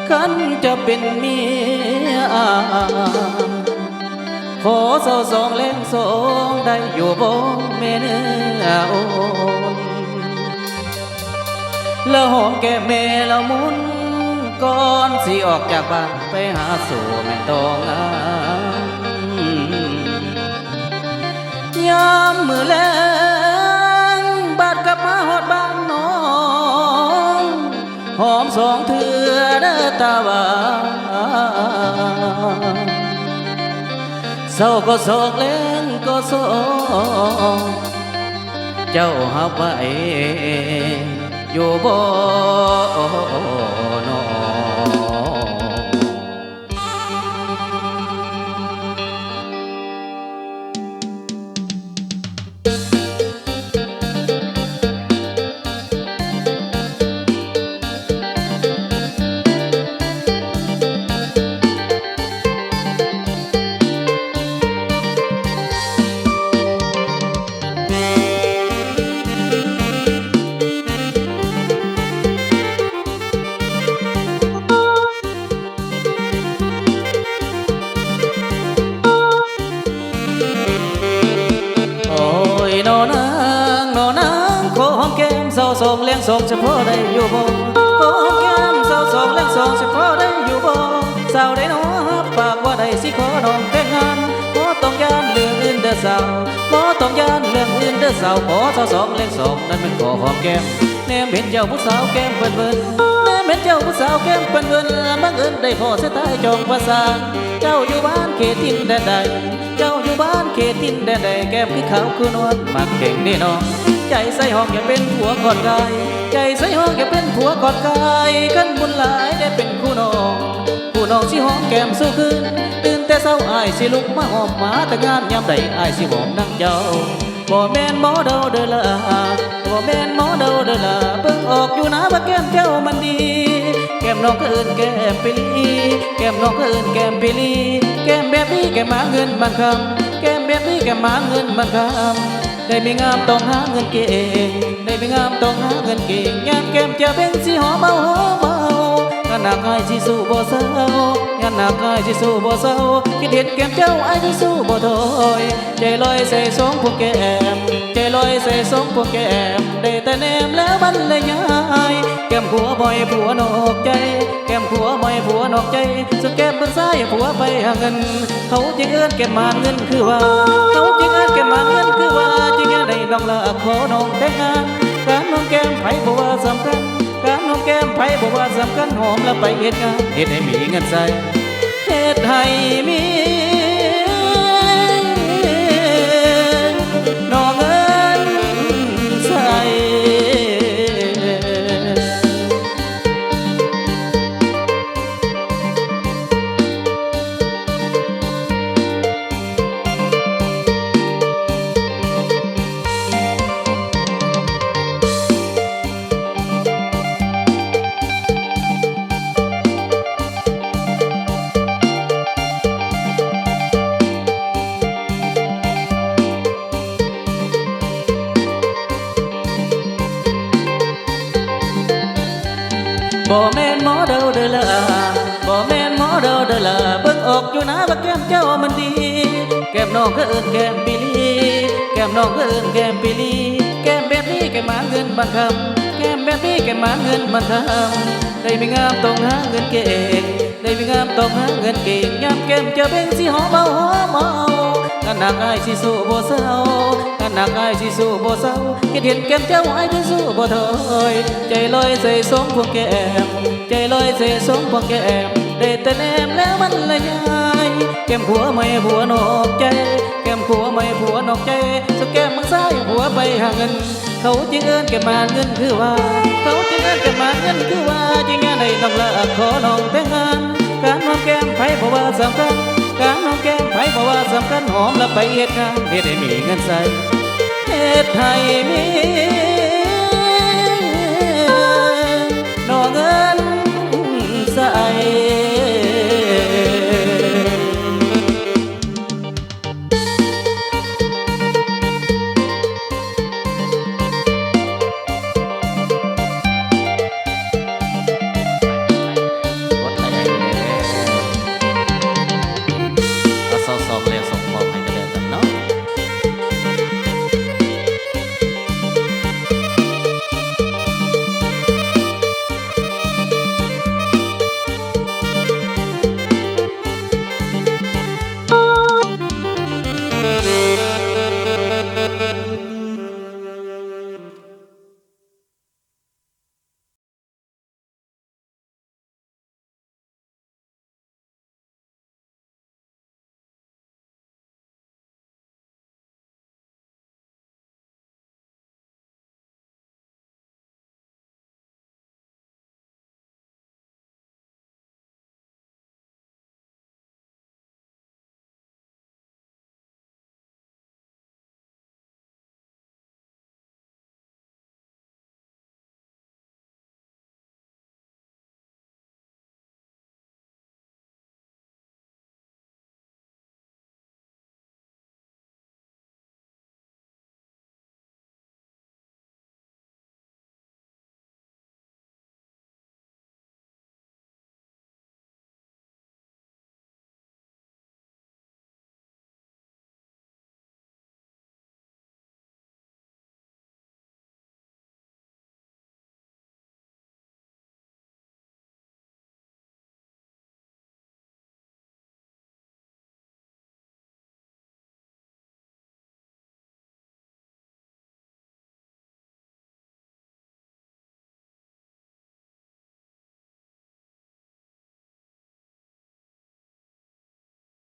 ขันจะเป็นเมียขอเศร้าสองแรงสองได้อยู่บ่แม่เนื้อโอนแล้วหอมแก้มแม่แล้วมุนก่อนสิออกจากบ้านไปหาสู่แม่ตองยามมือแลงบาดกลับมาหอดบ้านน้องหอมสองเถื่อเด้อตาว่าเศร้าก็โศกเล่นก็โศกเจ้าหับไว้อยู่บ่นอเศร้าสองเลี้ยงสองเฉพาะได้อยู่บ่ขอแก้มเศร้าสองเลี้ยงสองเฉพาะได้อยู่บ่สาวได้น้อปากว่าได้สิขอน้องแต่งงานบ่ต้องย่านเรื่องอื่นเด้อสาวบ่ต้องย่านเรื่องอื่นเด้อสาวขอเศร้าสองเลี้ยงสองนั้นมันขอหอมแก้มแนมเห็นเจ้าผู้สาวแก้มเปิ้นแนมเห็นเจ้าผู้สาวแก้มเปิ้นบังเอิญได้พอเสียตายจองประสานเจ้าอยู่บ้านเขตทินแดนใดเจ้าอยู่บ้านเขตทินแดนใดแก้มคือขาวคือนวลมักเก่งนี่น้องใจใส่ห้องอย่าเป็นผัวกอดกายใจใส่ห้องอย่าเป็นผัวกอดกายกันบุญหลายได้เป็นคู่น้องคู่น้องสิหอมแก้มสู้คืนตื่นแต่เช้าอายสิลุกมาหอมมาแต่งานยามใดอายสิหอมนั่งเจ้าบ่แม่นหมอเดาเด้อละบ่แม่นหมอเดาเด้อละเบิ่งออกอยู่นะว่าแก้มเจ้ามันดีแก้มน้องก็เอิ้นแก้มปิลีแก้มน้องก็เอิ้นแก้มปิลีแก้มแบบนี้แก้มหาเงินมันคำแก้มแบบนี้แก้มหาเงินมันคำได้ไม่งามต้องหาเงินเก่งได้ไม่งามต้องหาเงินเก่งยามแก้มจะเป็นสิหอมเมาหอมเมางานหนักอายสิสู้บ่เศร้างานหนักอายสิสู้บ่เศร้าคิดเห็นแก้มเจ้าอายสิสู้บ่ถอยใจลอยใส่สองพวกแก้มใจลอยใส่สองพวกแก้มได้แต่แนมแล้วมันเลยยายแก้มผัวบ่อยผัวนอกใจแก้มผัวบ่อยผัวนอกใจสุดแก้มเบิ่งซ้ายผัวไปหาเงินเขาจึงเอิ้นแก้มมาเงินคือว่าเขาจึงเอิ้นแก้มมาเงินคือว่าจึงได้น้องละขอน้องแต่งงานการน้องแก้มไผบ่ว่าสำคัญการน้องแก้มไผบ่ว่าสำคัญหอมแล้วไปเฮ็ดงานเฮ็ดให้มีเงินใส่เฮ็ดให้มีน้องเอิ้นใส่บ่แม่นหมอเดาเด้อละบ่แม่นหมอเดาเด้อละเบิ่งออกอยู่นะว่าแก้มเจ้ามันดีแก้มน้องก็เอิ้นแก้มปิลีแก้มน้องก็เอิ้นแก้มปิลีแก้มแบบนี้แก้มหาเงินบันคำแก้มแบบนี้แก้มหาเงินบันคำได้ไม่งามต้องหาเงินเก่งได้ไม่งามต้องหาเงินเก่งยามแก้มจะเป็นสิหอมเมาหอมเมากันหนักอายสิสู้บ่เศร้ากันหนักอายสิสู้บ่เศร้าคิดเห็นแก้มเจ้าอายสิสู้บ่ถอยใจลอยใส่สองพวกแก้มใจลอยใส่สองพวกแก้มได้แต่แนมแล้วมันละยายแก้มผัวไม่ผัวนอกใจแก้มผัวไม่ผัวนอกใจสุดแก้มมึงซ้ายผัวไปหาเงินเขาจึงเอิ้นแก้มมาเงินคือว่าเขาจึงเอิ้นแก้มมาเงินคือว่าจึงงานได้น้องละขอน้องแต่งงานการหอมแก้มไผบ่ว่าสำคัญการหอมแก้มไผบ่ว่าสำคัญหอมแล้วไปเฮ็ดงานเฮ็ดให้มีเงินใส่เฮ็ดให้มี